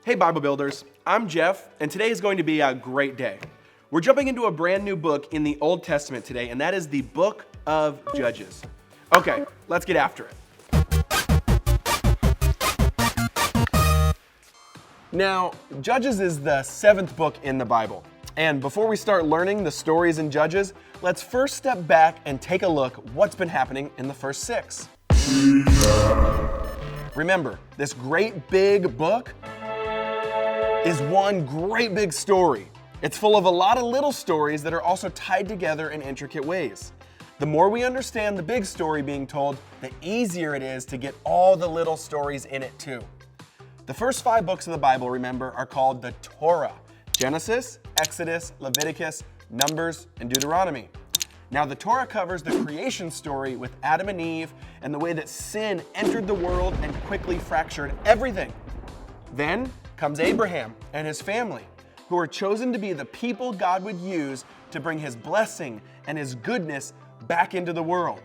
Hey Bible Builders, I'm Jeff, and today is going to be a great day. We're jumping into a brand new book in the Old Testament today, and that is the Book of Judges. Okay, let's get after it. Now, Judges is the 7th book in the Bible. And before we start learning the stories in Judges, let's first step back and take a look what's been happening in the first 6. Remember, this great big book is one great big story. It's full of a lot of little stories that are also tied together in intricate ways. The more we understand the big story being told, the easier it is to get all the little stories in it too. The first 5 books of the Bible, remember, are called the Torah: Genesis, Exodus, Leviticus, Numbers, and Deuteronomy. Now, the Torah covers the creation story with Adam and Eve and the way that sin entered the world and quickly fractured everything. Then comes Abraham and his family, who are chosen to be the people God would use to bring his blessing and his goodness back into the world.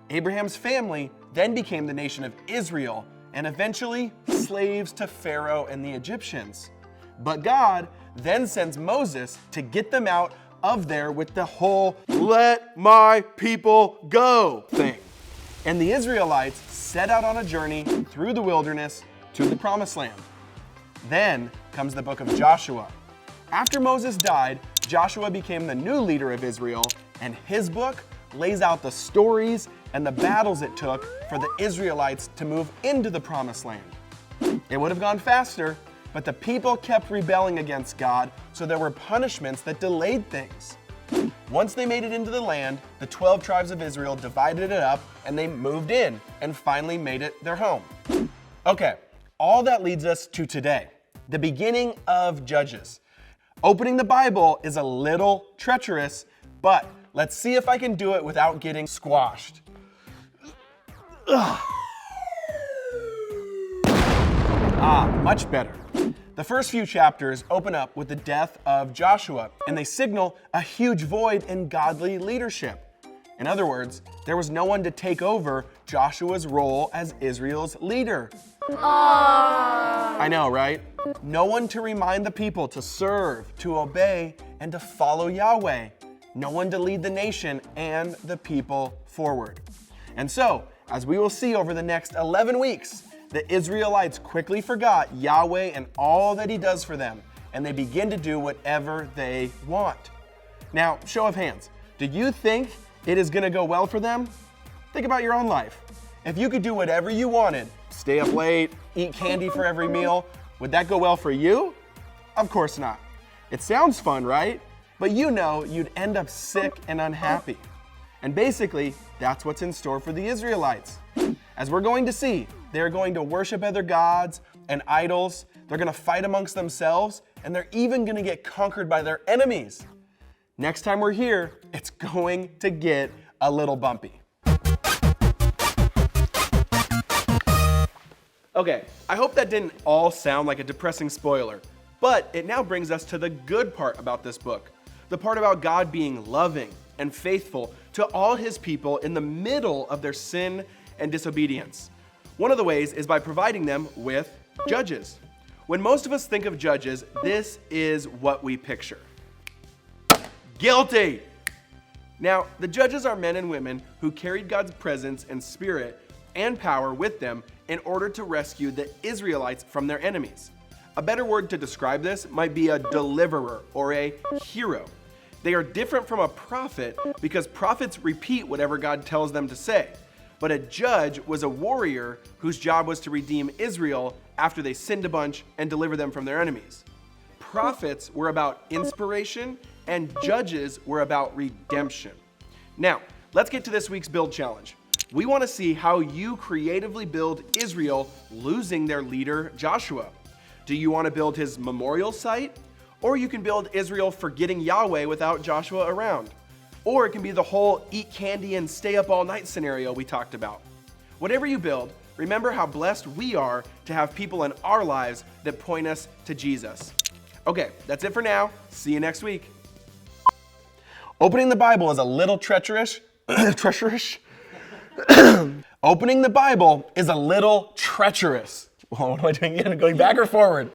Abraham's family then became the nation of Israel and eventually slaves to Pharaoh and the Egyptians. But God then sends Moses to get them out of there with the whole "let my people go" thing. And the Israelites set out on a journey through the wilderness to the promised land. Then comes the book of Joshua. After Moses died, Joshua became the new leader of Israel, and his book lays out the stories and the battles it took for the Israelites to move into the promised land. It would have gone faster, but the people kept rebelling against God, so there were punishments that delayed things. Once they made it into the land, the 12 tribes of Israel divided it up and they moved in and finally made it their home. Okay, all that leads us to today, the beginning of Judges. Opening the Bible is a little treacherous, but let's see if I can do it without getting squashed. Much better. The first few chapters open up with the death of Joshua, and they signal a huge void in godly leadership. In other words, there was no one to take over Joshua's role as Israel's leader. I know, right? No one to remind the people to serve, to obey, and to follow Yahweh. No one to lead the nation and the people forward. And so, as we will see over the next 11 weeks, the Israelites quickly forgot Yahweh and all that He does for them, and they begin to do whatever they want. Now, show of hands, do you think it is going to go well for them? Think about your own life. If you could do whatever you wanted, stay up late, eat candy for every meal, would that go well for you? Of course not. It sounds fun, right? But you know you'd end up sick and unhappy. And basically, that's what's in store for the Israelites. As we're going to see, they're going to worship other gods and idols, they're going to fight amongst themselves, and they're even going to get conquered by their enemies. Next time we're here, it's going to get a little bumpy. Okay, I hope that didn't all sound like a depressing spoiler, but it now brings us to the good part about this book, the part about God being loving and faithful to all His people in the middle of their sin and disobedience. One of the ways is by providing them with judges. When most of us think of judges, this is what we picture. Guilty! Now, the judges are men and women who carried God's presence and spirit and power with them in order to rescue the Israelites from their enemies. A better word to describe this might be a deliverer or a hero. They are different from a prophet because prophets repeat whatever God tells them to say. But a judge was a warrior whose job was to redeem Israel after they sinned a bunch and deliver them from their enemies. Prophets were about inspiration and judges were about redemption. Now, let's get to this week's build challenge. We want to see how you creatively build Israel losing their leader, Joshua. Do you want to build his memorial site? Or you can build Israel forgetting Yahweh without Joshua around. Or it can be the whole eat candy and stay up all night scenario we talked about. Whatever you build, remember how blessed we are to have people in our lives that point us to Jesus. Okay, that's it for now. See you next week. Opening the Bible is a little treacherous. Opening the Bible is a little treacherous. What am I doing again? Going back or forward?